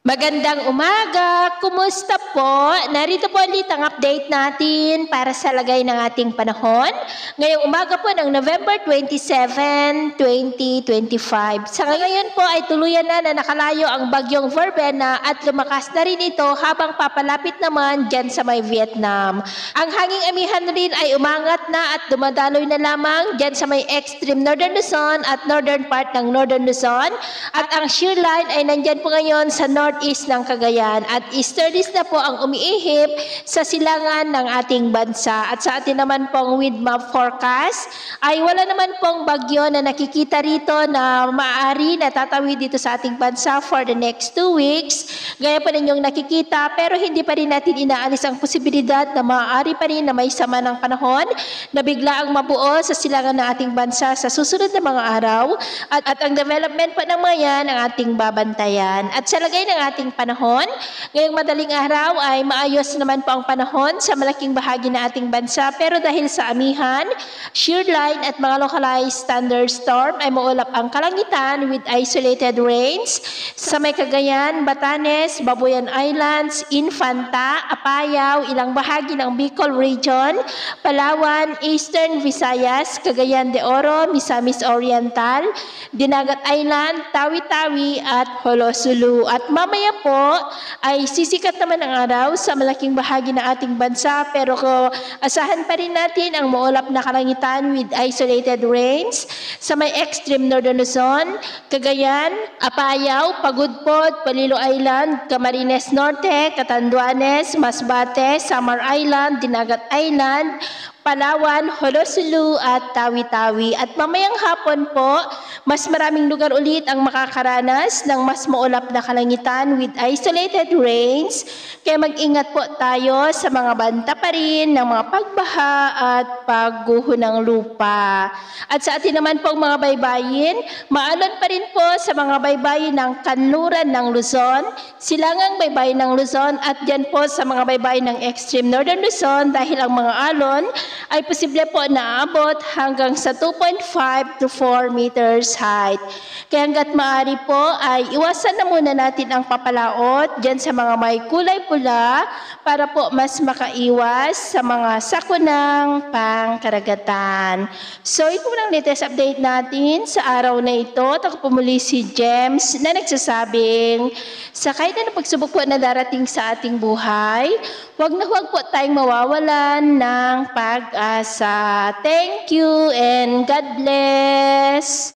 Magandang umaga! Kumusta po? Narito po ulit ang update natin para sa lagay ng ating panahon. Ngayong umaga po ng November 27, 2025. Sa ngayon po ay tuluyan na nakalayo ang bagyong Verbena at lumakas na rin ito habang papalapit naman dyan sa may Vietnam. Ang hanging amihan rin ay umangat na at dumadaloy na lamang dyan sa may extreme northern Luzon at northern part ng northern Luzon. At ang shear line ay nandyan po ngayon sa northeast ng Cagayan at easterlies na po ang umiihip sa silangan ng ating bansa. At sa atin naman pong wind map forecast ay wala naman pong bagyo na nakikita rito na maaari na tatawid dito sa ating bansa for the next 2 weeks. Gaya pa ninyong nakikita, pero hindi pa rin natin inaalis ang posibilidad na maaari pa rin na may sama ng panahon na bigla ang mabuo sa silangan ng ating bansa sa susunod na mga araw at ang development pa ng mga yan ang ating babantayan. At sa lagay ng ating panahon, ngayong madaling araw ay maayos naman po ang panahon sa malaking bahagi ng ating bansa, pero dahil sa amihan, shear line at mga localized thunderstorm ay maulap ang kalangitan with isolated rains sa may Cagayan, Batanes, Babuyan Islands, Infanta, Apayao, ilang bahagi ng Bicol Region, Palawan, Eastern Visayas, Cagayan de Oro, Misamis Oriental, Dinagat Island, Tawi-Tawi at Holosulu. At mamaya po ay sisikat naman ang araw sa malaking bahagi ng ating bansa, pero asahan pa rin natin ang maulap na kalangitan with isolated rains sa may extreme northern Luzon, Cagayan, Apayao, Pagudpod, Palilo Island, Camarines Norte, Catanduanes, Masbate, Samar Island, Dinagat Island, Palawan, Holosulu at Tawi-Tawi. At mamayang hapon po, mas maraming lugar ulit ang makakaranas ng mas maulap na kalangitan with isolated rains. Kaya mag-ingat po tayo sa mga banta pa rin ng mga pagbaha at pagguho ng lupa. At sa atin naman pong mga baybayin, maalon pa rin po sa mga baybayin ng kanluran ng Luzon, silangang baybayin ng Luzon at dyan po sa mga baybayin ng extreme northern Luzon dahil ang mga alon ay posible po na aabot hanggang sa 2.5 to 4 meters height. Kaya hanggat maaari po ay iwasan na muna natin ang papalaot dyan sa mga may kulay pula para po mas makaiwas sa mga sakunang pangkaragatan. So ito ang latest update natin sa araw na ito. Ako po muli si James na nagsasabing sa kahit na pagsubok po na darating sa ating buhay, huwag po tayong mawawalan ng pag-asa. Thank you and God bless!